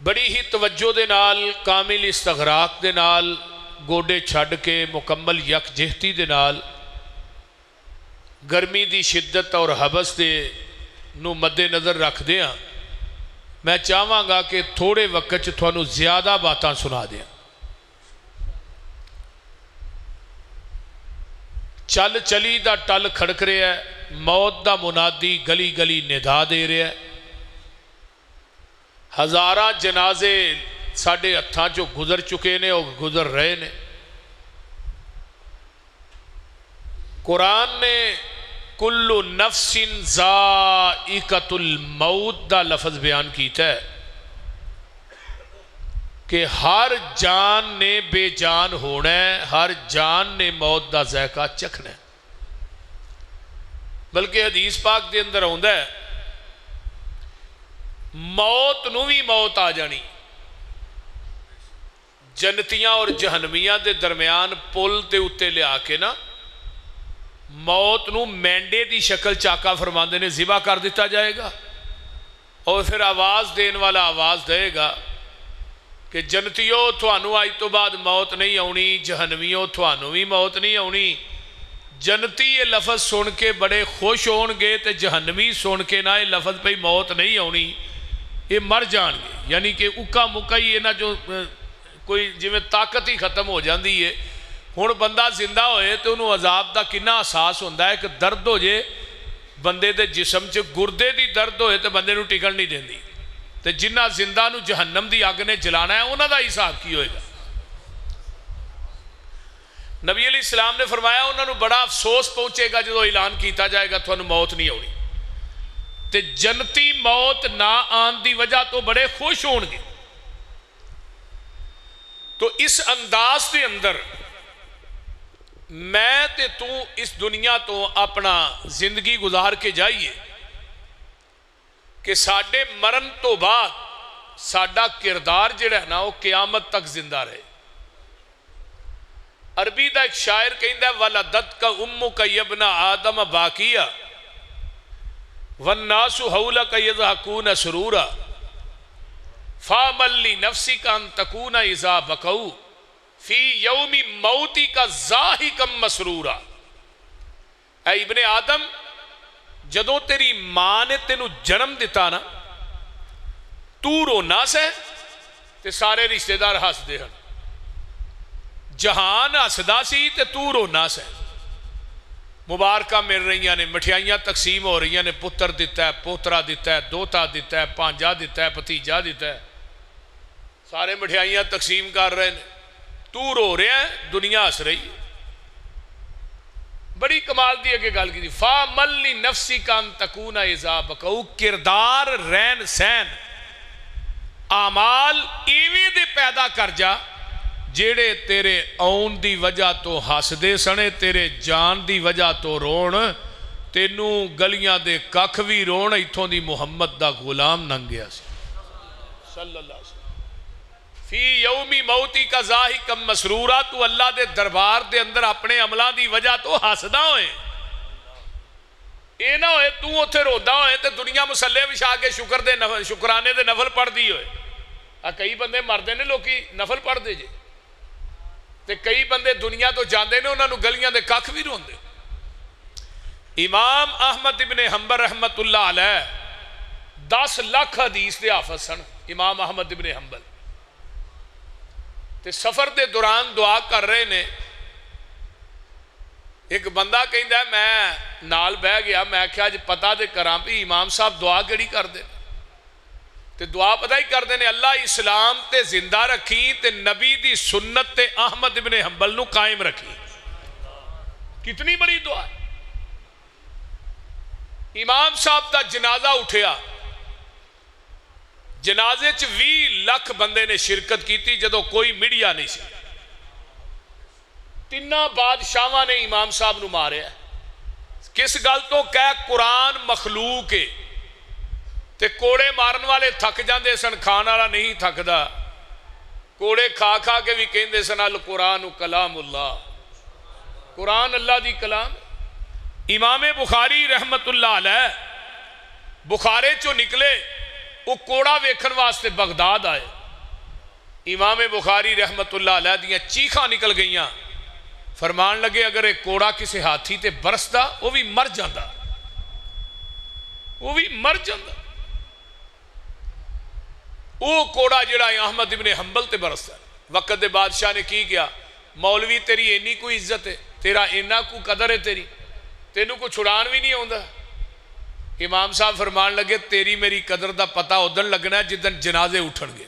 بڑی ہی توجہ دے نال کامل استغراق دے نال گوڈے چھڈ کے مکمل یکجہتی دے نال گرمی دی شدت اور حبس دے نو مد نظر رکھ دیاں میں چاہواں گا کہ تھوڑے وقت تھانوں زیادہ باتاں سنا دیاں۔ چل چلی دا ٹل کھڑک رہا ہے، موت دا منادی گلی گلی ندا دے رہا ہے، ہزاراں جنازے ساڈے ہتھاں چوں گزر چکے نے اور گزر رہے نے۔ قرآن نے کل نفس ذائقۃ الموت دا لفظ بیان کیتا ہے کہ ہر جان نے بے جان ہونا ہے، ہر جان نے موت دا ذائقہ چکھنا ہے۔ بلکہ حدیث پاک دے اندر آندا ہے موت نو بھی موت آ جانی، جنتیاں اور جہنمیاں دے درمیان پل دے اتے لیا کے نا موت نو مینڈے دی شکل چاکا فرماندے نے ذبح کر دیتا جائے گا، اور پھر آواز دین والا آواز دے گا کہ جنتیوں تھانوں آج تو بعد موت نہیں آنی، جہنمیوں تھانوں بھی موت نہیں آنی۔ جنتی یہ لفظ سن کے بڑے خوش ہون گے تے جہنمی سن کے نہ یہ لفظ پہ موت نہیں آنی، یہ مر جان گے، یعنی کہ اکا مکا ہی نہ جو کوئی جی میں طاقت ہی ختم ہو جاندی ہے۔ ہن بندہ زندہ ہوئے تو انہوں عذاب دا کنا احساس ہوندہ ہے کہ درد ہو جے بندے دے جسم چ گردے دی درد ہوئے تو بندے نو ٹکن نہیں دیندی، تے جنہ زندہ نو جہنم دی آگ نے جلانا ہے انہاں دا حساب کی ہوئے گا۔ نبی علیہ السلام نے فرمایا انہاں نو بڑا افسوس پہنچے گا جدو اعلان کیتا جائے گا تھانوں موت نہیں ہونی، تے جنتی موت نہ آن دی وجہ تو بڑے خوش ہون گے۔ تو اس انداز دے اندر میں تے تو اس دنیا تو اپنا زندگی گزار کے جائیے کہ ساڈے مرن تو بعد ساڈا کردار جڑا ہے نا وہ قیامت تک زندہ رہے۔ عربی دا ایک شاعر کہندا ہے وَلَدَتْكَ أُمُّكَ يَا ابْنَ آدَمَ بَاكِيًا وَالنَّاسُ حَوْلَكَ يَضْحَكُونَ سُرُورًا فَاعْمَلْ لِنَفْسِكَ أَن تَكُونَ إِذَا بَكَوْا فِي يَوْمِ مَوْتِكَ ضَاحِكًا مَسْرُورًا۔ اے ابن آدم جدوں تیری ماں نے تینوں جنم دیتا نا تو رونا سے تے سارے رشتہ دار ہس دے ہن، جہان ہسدا سی تے تو رونا سے، مبارکہ مل رہی نے، مٹھائیاں تقسیم ہو رہی نے، پتر دیتا ہے، پوترا دیتا ہے، دوتا دیتا ہے، پانجا دیتا ہے، بھتیجا دیتا ہے، سارے مٹھائیاں تقسیم کر رہے ہیں، تو رو رہے ہیں، دنیا ہس رہی ہے۔ بڑی کمال دی اگے گل کی فَاعْمَلْ لِنَفْسِكَ أَن تَكُونَ إِذَا بَكَوْا، کردار رہن سہن اعمال ایویں دے پیدا کر جا جیڑے تیرے آن دی وجہ تو ہس دے سنے، تیرے جان دی وجہ تو رون، تینوں گلیاں دے ککھ بھی رون، ایتھوں دی محمد دا غلام ننگیا سی صلی اللہ علیہ وسلم۔ فی یومی موتی کا ضاحکا مسرورا، تو اللہ دے دربار دے اندر اپنے عملان دی وجہ تو ہسدا ہوئے، اے نہ ہوئے تو اتھے رودا ہوئے تے دنیا مسلے وچھا کے شکرانے دے نفل پڑھ دی ہوئے۔ کئی بندے مردے نے لوکی نفل پڑھ دے جے تے کئی بندے دنیا تو جاندے نے انہاں نو گلیاں دے ککھ بھی روندے۔ امام احمد ابن حنبل رحمت اللہ علیہ 10 لاکھ حدیث دے حافظ سن امام احمد ابن حنبل، تے سفر دے دوران دعا کر رہے نے، ایک بندہ کہندا ہے میں نال بہ گیا، میں کہا جی پتہ دے کراں بھی امام صاحب دعا کیڑی کر دے، تے دعا پتہ ہی کر دے نے اللہ اسلام تے زندہ رکھی تے نبی دی سنت تے احمد ابن حنبل نو قائم رکھی۔ کتنی بڑی دعا ہے۔ امام صاحب دا جنازہ اٹھیا، جنازے چ 20 لاکھ بندے نے شرکت کی تھی، جدو کوئی میڈیا نہیں سی، تینہ بادشاہاں نے امام صاحب نو ماریا، کس گل تو کہہ قرآن مخلوق ہے، تے کوڑے مارن والے تھک جاندے سن، کھان والا نہیں تھکدا، کوڑے کھا کھا کے بھی کہندے سن القرآن کلام اللہ، قرآن اللہ دی کلام۔ امام بخاری رحمت اللہ علیہ بخارے چو نکلے، وہ کوڑا ویکھن واسطے بغداد آئے. امام بخاری رحمت اللہ علیہ دیاں چیخاں نکل گئیاں. فرمان لگے اگر ایک کوڑا کسی ہاتھی تے برسدا وہ بھی مر جاندا, وہ بھی مر جاندا. وہ کوڑا جڑا احمد ابن حنبل تے برسدا. وقت دے بادشاہ نے کی کیا, مولوی تیری اینی کوئی عزت ہے, تیرا اینا کو قدر ہے, تیری تینوں کو چھڑان بھی نہیں آوندا. امام صاحب فرمان لگے تیری میری قدر دا پتہ ادن لگنا ہے جدن جنازے اٹھن گے.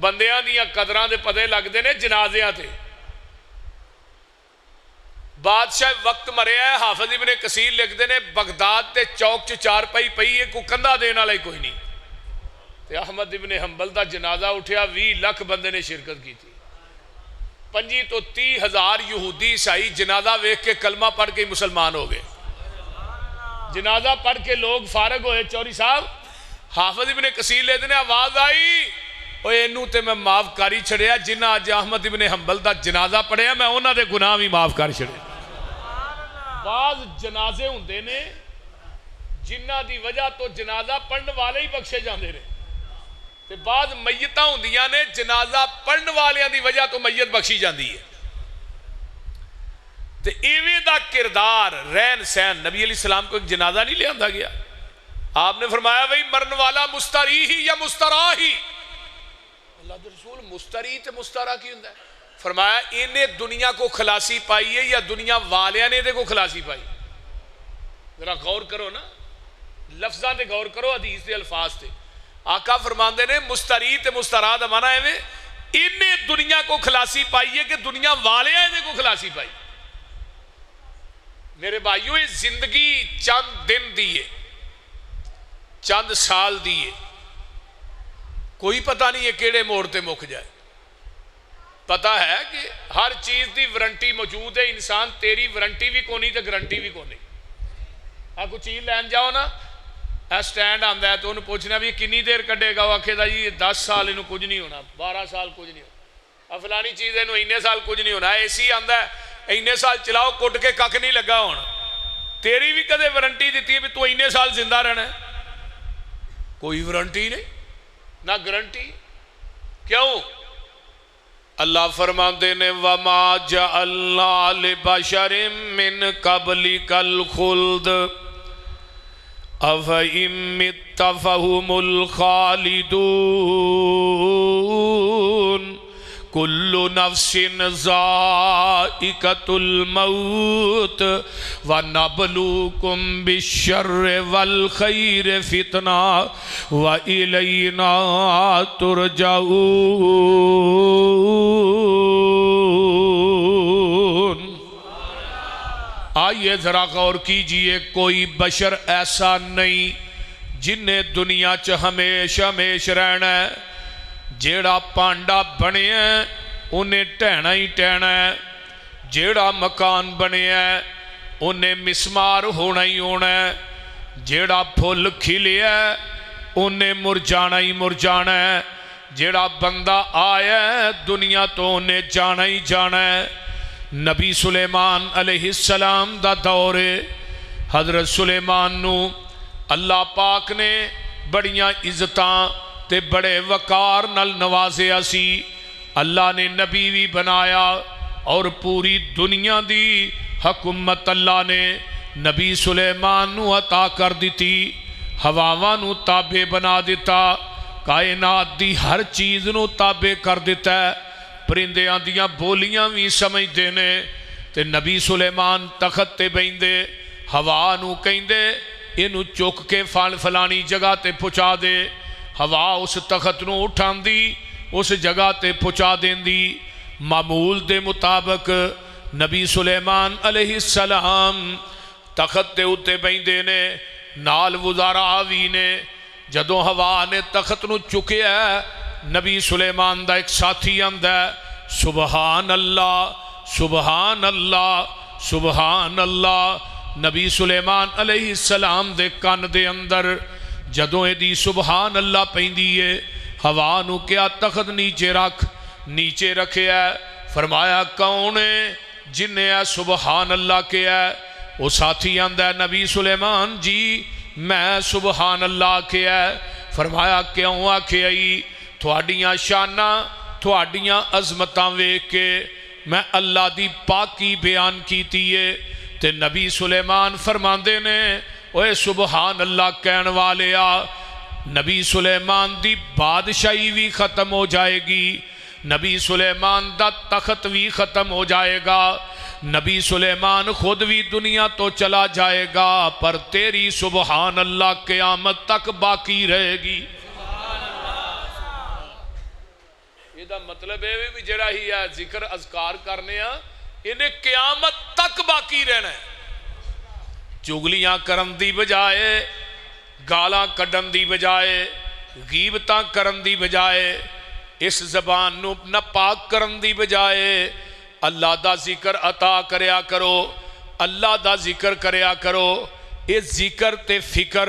بندیاں دیاں قدراں دے پتے لگتے نے جنازیاں تے. بادشاہ وقت مریا ہے. حافظ ابن کثیر لکھتے ہیں بغداد تے چوک چ چار پئی پئی ہے, کوئی کندھا دین والا ہی کوئی نہیں. تے احمد ابن حنبل دا جنازہ اٹھیا, 20 لاکھ بندے نے شرکت کی تھی. 25 تو 30 ہزار یہودی عیسائی جنازہ ویکھ کے کلمہ پڑھ کے مسلمان ہو گئے. جنازہ پڑھ کے لوگ فارغ ہوئے. چوری صاحب حافظ ابن کثیر لیتے ہیں آواز آئی اوے اینوں تے میں معاف کاری چھڑیا جنہ اج احمد ابن حنبل دا جنازہ پڑھیا میں انہاں دے گناہ بھی معاف کر چھڑے. بعض جنازے ہوندے نے جنہ دی وجہ تو جنازہ پڑھن والے ہی بخشے جاندے نے, تے بعض میتاں ہوندیاں نے جنازہ پڑھن والیاں دی وجہ تو میت بخشی جاندی ہے. تے ایویں دا کردار رہن سہن. نبی علیہ السلام کو ایک جنازہ نہیں لے آندا گیا. آپ نے فرمایا بھئی مرن والا مستری ہی یا مسترا ہی. اللہ دے رسول مستری تے مسترا کی ہوندا ہے؟ فرمایا انہیں دنیا کو خلاصی پائی ہے یا دنیا والیاں نے دے کو خلاصی پائی. ذرا غور کرو نا, لفظاں تے غور کرو, حدیث دے الفاظ تے. آقا فرماندے نے مستری تے مسترا دا معنی ہے انہیں دنیا کو خلاصی پائی ہے کہ دنیا والیاں دے کو خلاصی پائی. میرے بھائیو یہ زندگی چند دن دیئے, چند سال دیئے, کوئی پتہ نہیں ہے کیڑے موڑ تے مک جائے. پتہ ہے کہ ہر چیز دی وارنٹی موجود ہے. انسان تیری وارنٹی بھی کونی تے گارنٹی بھی کونی. کوئی چیز لین جاؤ نا, سٹینڈ آندا ہے تو انہوں پوچھنا بھی کنی دیر کڈے گا, وہ آکھے دا جی 10 سال انہوں کچھ نہیں ہونا, 12 سال کچھ نہیں ہونا, فلانی چیز انہوں اینے سال کچھ نہیں ہونا. اے سی آندا ہے اینے سال چلاؤ کٹ کے کک نہیں لگا ہونا. تیری بھی کدے وارنٹی دیتی ہے بھی تو اینے سال زندہ رہنا ہے؟ کوئی وارنٹی نہیں نہ گارنٹی. کیوں؟ اللہ فرماندے نے وَمَا جَعَلْنَا لِبَشَرٍ مِّن قَبْلِكَ الْخُلْدَ أَفَإِن مِّتَّ فَهُمُ الْخَالِدُونَ كُلُّ نَفْسٍ ذَائِقَةُ الْمَوْتِ وَنَبْلُوكُمْ بِالشَّرِّ وَالْخَيْرِ فِتْنَةً وَإِلَيْنَا تُرْجَعُونَ. آئیے ذرا غور کیجئے, کوئی بشر ایسا نہیں جن نے دنیا چ ہمیشہ ہمیش رہنا ہے. جیڑا پانڈا بنے ہیں انہیں ٹہنا ہی ٹہنا ہے, جیڑا مکان بنے ہیں انہیں مسمار ہونا ہی ہونا ہے, جیڑا پھول کھلے ہے انہیں مرجانا ہی مرجانا ہے, جیڑا بندہ آیا ہے دنیا تو انہیں جانا ہی جانا ہے. نبی سلیمان علیہ السلام دا دور, حضرت سلیمان نو اللہ پاک نے بڑیاں عزتاں تے بڑے وقار نل نوازیا سی. اللہ نے نبی بھی بنایا اور پوری دنیا دی حکومت اللہ نے نبی سلیمان نو عطا کر دیتی. ہواواں نو تابع بنا دیتا, کائنات دی ہر چیز نو تابع کر دیتا ہے, پرندیاں دیاں بولیاں بھی سمجھ دینے. تے نبی سلیمان تخت تے بیندے, ہوا نو کہندے اینو چک کے فلانی جگہ تے پہنچا دے. ہوا اس تخت نو اٹھان دی اس جگہ تے پہنچا دین دی. معمول دے مطابق نبی سلیمان علیہ السلام تخت تے اتے بیندے نے, نال وزارہ آوی نے. جدوں ہوا نے تخت نو چکیا نبی سلیمان دا ایک ساتھی آندا ہے سبحان اللہ سبحان اللہ سبحان اللہ. نبی سلیمان علیہ السلام دے کان دے اندر جدوں دی سبحان اللہ پیندیے, ہوا نو کیا تخت نیچے رکھ, نیچے رکھے ہے. فرمایا کون ہے جن نے سبحان اللہ کیا ہے؟ وہ ساتھی آندا ہے نبی سلیمان جی میں سبحان اللہ آکھیا ہے۔ فرمایا کیوں آکھیا تھوڑیاں شاناں تھوڑیاں عظمتاں ویکھ کے میں اللہ دی پاکی بیان کیتی ہے۔ تے نبی سلیمان فرماندے نے اوے سبحان اللہ کہن والے نبی سلیمان دی بادشاہی بھی ختم ہو جائے گی، نبی سلیمان دا تخت بھی ختم ہو جائے گا، نبی سلیمان خود بھی دنیا تو چلا جائے گا، پر تیری سبحان اللہ قیامت تک باقی رہے گی۔ یہ دا مطلب ہے بھی جڑا ہی ہے ذکر اذکار کرنے انہیں قیامت تک باقی رہنا ہے۔ چگلیاں کرن دی بجائے، گالاں کڈن دی بجائے، غیبتاں کرن دی بجائے، اس زبان نو ناپاک کرن دی بجائے اللہ دا ذکر عطا کریا کرو، اللہ دا ذکر کریا کرو۔ اس ذکر تے فکر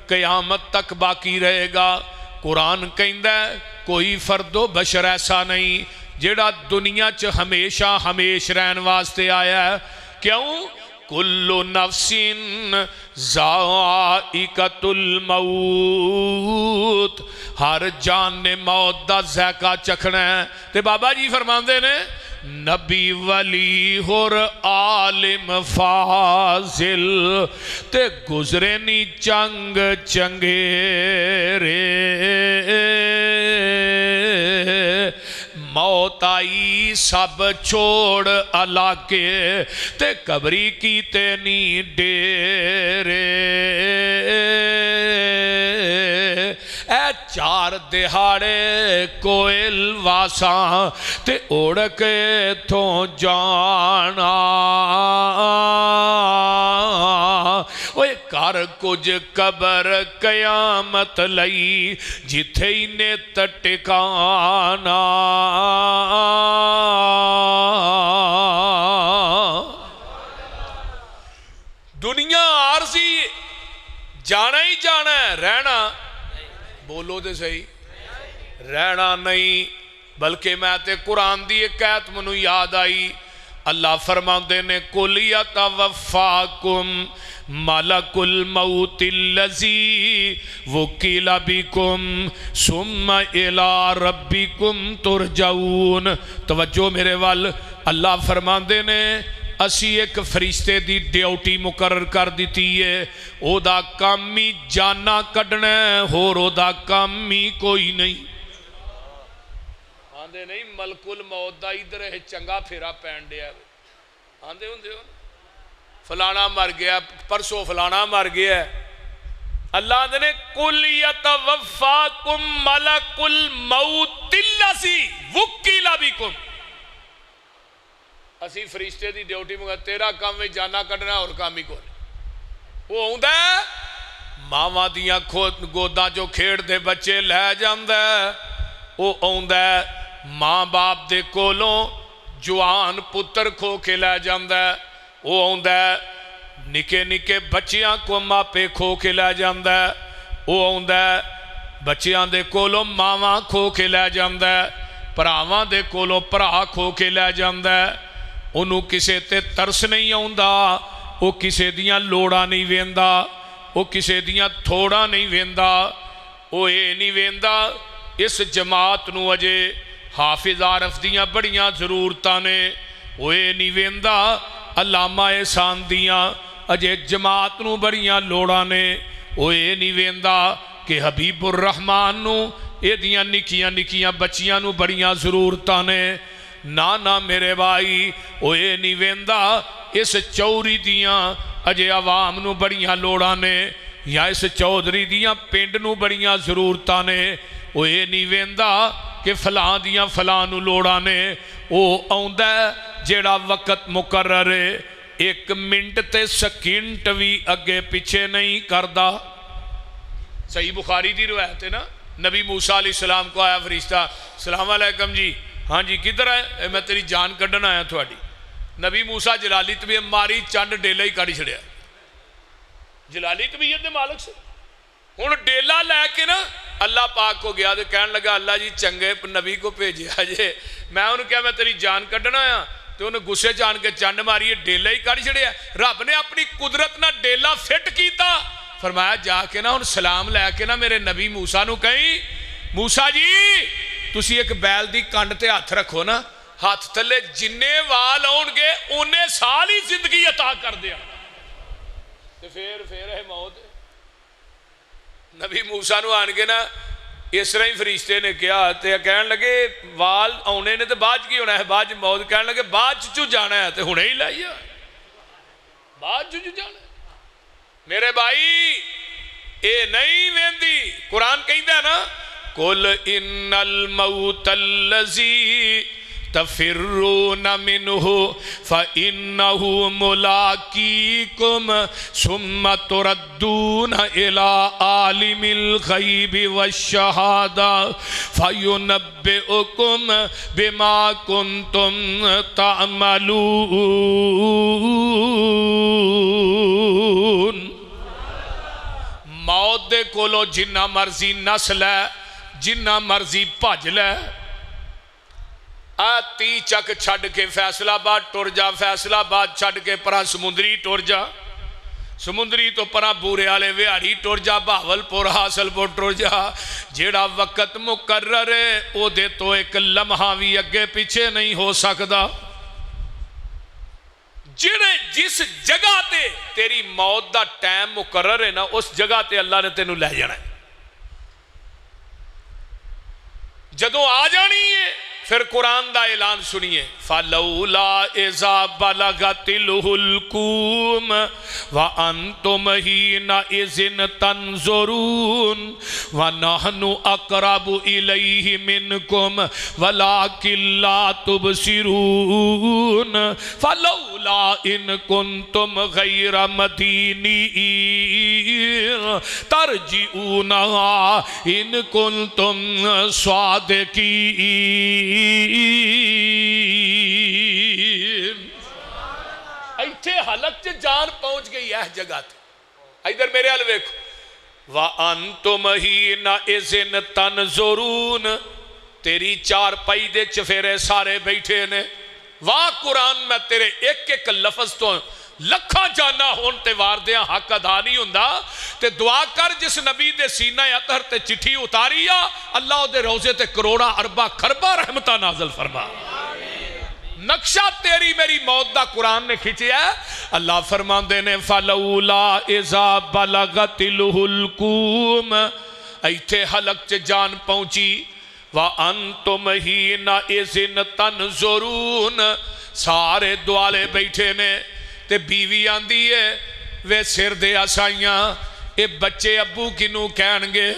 قیامت تک باقی رہے گا۔ قرآن کہندا ہے کوئی فرد و بشر ایسا نہیں جڑا دنیا چ ہمیشہ ہمیش رہن واسطے آیا ہے۔ کیوں؟ کل نفس ذائقۃ الموت، ہر جان نے موت دا ذائقہ چکھنا ہے۔ تے بابا جی فرماندے نے نبی ولی اور عالم فاضل تے گزرے نی چنگ چنگیرے، موت آئی سب چھوڑ علاقے تے قبری کی تینی ڈیرے، اے چار دہاڑے کوئل واساں تے اڑ کے تھوں جانا، اوے کر کچھ قبر قیامت لئی جتھے انہیں ٹکانا۔ دنیا عارضی جانا ہی جانا ہے، رہنا بولو دے صحیح رہنا نہیں، بلکہ میں تے قرآن دی ایک آیت منو یاد آئی، اللہ فرماندے نے قُلْ يَتَوَفَّاكُمْ مَلَكُ الْمَوْتِ الَّذِي وُكِّلَ بِكُمْ ثُمَّ إِلَىٰ رَبِّكُمْ تُرْجَعُونَ۔ توجہ میرے وال، اللہ فرماندے نے اسی ایک فرشتے دی ڈیوٹی مقرر کر دیتی ہے، او دا کامی جانا کڈنا ہے، اور او دا کامی کوئی نہیں۔ آندے نہیں ملک الموت دا ادھر ہے چنگا پھیرا پین دیا، آندے ہوندے ہو فلانا مر گیا، پرسو فلانا مر گیا۔ اللہ آندے نے قُلْ يَتَوَفَّاكُمْ مَلَكُ الْمَوْتِ الَّذِي وُكِّلَ بِكُمْ۔ اسی فرشتے دی ڈیوٹی مگا تیرا کام میں جانا کٹنا اور کامی کو نہیں، وہ ہوندہ ہے ماما دیاں گوداں جو کھیڑ دے بچے لے جاندہ ہے، وہ ہوندہ ہے ماں باپ دے کولوں جوان پتر کھو کے لے جاندہ ہے، وہ ہوندہ ہے نکے نکے بچیاں کو ماں پہ کھو کے لے جاندہ ہے، وہ ہوندہ ہے بچیاں دے کولوں ماما کھو کے لے جاندہ ہے، پراواں دے کولوں پرا کھو کے لے جاندہ ہے۔ انہوں کسے تے ترس نہیں آؤندہ، وہ کسے دیاں لوڑا نہیں ویندہ، وہ کسے دیاں تھوڑا نہیں ویندہ، وہ اے نہیں ویندہ اس جماعت نو اجے حافظ عارف دیاں بڑیاں ضرورتاں نے، وہ اے نہیں ویندہ علامہ احسان دیاں اجے جماعت نو بڑیاں لوڑا نے، وہ اے نہیں ویندہ کہ حبیب الرحمن نو اے دیاں نکیاں نکیاں بچیاں نو بڑیاں ضرورتاں نے۔ نانا میرے بھائی وہ یہ نہیں ویندہ اس چوری دیاں اجے عوام نو بڑیاں لوڑاں نے، یا اس چودری دیاں پینڈ نو بڑیاں ضرورتاں نے، وہ یہ نہیں ویندہ کہ فلاں دیاں فلاں نو لوڑاں نے۔ وہ آؤندہ جیڑا وقت مقرر ہے، ایک منٹ تے سیکنڈ بھی اگے پیچھے نہیں کردہ۔ صحیح بخاری دی روایت ہے نا، نبی موسیٰ علیہ السلام کو آیا فرشتہ، السلام علیکم جی، ہاں جی کدھر ہے؟ میں تیری جان کڈن آیا تھوڑی۔ نبی موسیٰ جلالی طبیعت ماری چند ڈیلہ ہی کاڑی چھڑیا، جلالی طبیعت دے مالک سے ہون ڈیلہ لے کے نا اللہ پاک کو گیا دے کہنے لگا اللہ جی چنگے نبی کو بھیجیا جے، میں انہوں کہا میں تیری جان کڈن آیا، تو انہوں غصے جان کے چند ماری ڈیلہ ہی کاڑی چھڑیا۔ رب نے اپنی قدرت نہ ڈیلہ فٹ کیتا، فرمایا جا کے نا ہن سلام لے کے نا میرے نبی موسیٰ نو کہیں موسیٰ جی تسی ایک بیل دی کنڈ تے ہاتھ رکھو نا ہاتھ تلے جننے وال آن گے انہیں سال ہی زندگی عطا کر دیا پھر ہے موت نبی موسیٰ نو آن کے نا اس طرح ہی فرشتے نے کیا تے کہنے لگے وال آنے نے تے بعد کی ہونا ہے بعد موت کہنے لگے بعد چو جانا ہے تے ہونے ہی لائیا بعد چو جانا ہے میرے بھائی اے نہیں ویندی قرآن کہیں ہے نا قُلْ إِنَّ الْمَوْتَ الَّذِي تَفِرُّونَ مِنْهُ فَإِنَّهُ مُلَاقِيكُمْ ثُمَّ تُرَدُّونَ إِلَىٰ عَالِمِ الْغَيْبِ وَالشَّهَادَةِ فَيُنَبِّئُكُمْ بِمَا كُنْتُمْ تَعْمَلُونَ موت دے کولو جنہ مرضی نسل ہے جنہ مرضی بھج لے آتی چک چھڑ کے فیصلہ آباد ٹر جا فیصلہ آباد چھڑ کے پرا سمندری ٹر جا سمندری تو پرا بورے والے وہاڑی ٹر جا بہاول پور حاصل پور ٹر جا جیڑا وقت مقرر ہے او دے تو ایک لمحہ بھی اگے پیچھے نہیں ہو سکتا جس جگہ تے تیری موت دا ٹائم مقرر ہے نا اس جگہ تے اللہ نے تینوں لے جانا ہے جدوں آ جانی ہے پھر قرآن دا اعلان سنیے فَلَوْلَا إِذَا بَلَغَتِ الْحُلْقُومَ وَأَنْتُمْ حِينَئِذٍ تَنْظُرُونَ وَنَحْنُ أَقْرَبُ إِلَيْهِ مِنْكُمْ وَلَكِنْ لَا تُبْصِرُونَ فَلَوْلَا إِن كُنْتُمْ غَيْرَ مَدِينِينَ تَرْجِعُونَهَا إِن كُنْتُمْ صَادِقِينَ ایتھے حلق چے جان پہنچ گئی ہے جگہ تھے ادھر میرے حل ویکھو وَأَنْتُمْ حِينَئِذٍ تَنْظُرُونَ تیری چار پائی دے چفیرے سارے بیٹھے نے واہ قرآن میں تیرے ایک ایک لفظ تو لکھا جانا ہون تے واردیاں حق ادا نہیں ہوندہ تے دعا کر جس نبی دے سینہ اطہر تے چٹھی اتاریا اللہ دے روزے تے کروڑا اربا خربا رحمتہ نازل فرما نقشہ تیری میری موت دا قرآن نے کھچیا ہے اللہ فرمان دینے فَلَوْلَا إِذَا بَلَغَتِ الْحُلْقُومَ ایتھے حلق چے جان پہنچی وَأَنْتُمْ حِينَئِذٍ تَنْظُرُونَ سارے دوالے بیٹھے نے تے بیوی آندی ہے وے سر دے آسائیاں اے بچے ابو کنو کہنگے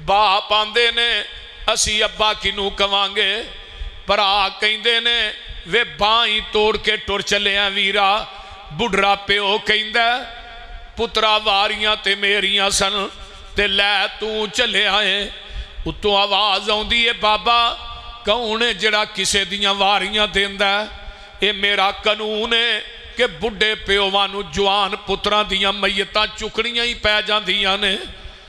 باپ آندے نے اسی ابا کنو کوانگے پرا کہندے نے وے بائیں توڑ کے ٹر چلے ہیں ویرا بڑھرا پیو کہندہ پترا واریاں تے میریاں سن تے لے تو چلے آئے اتو آواز آن دیئے بابا کون جڑا کسے دیاں واریاں دیندہ اے میرا قانون ہے کہ بڑھے پیوانو جوان پتران دیاں میتاں چکڑیاں ہی پہ جان دیاں نے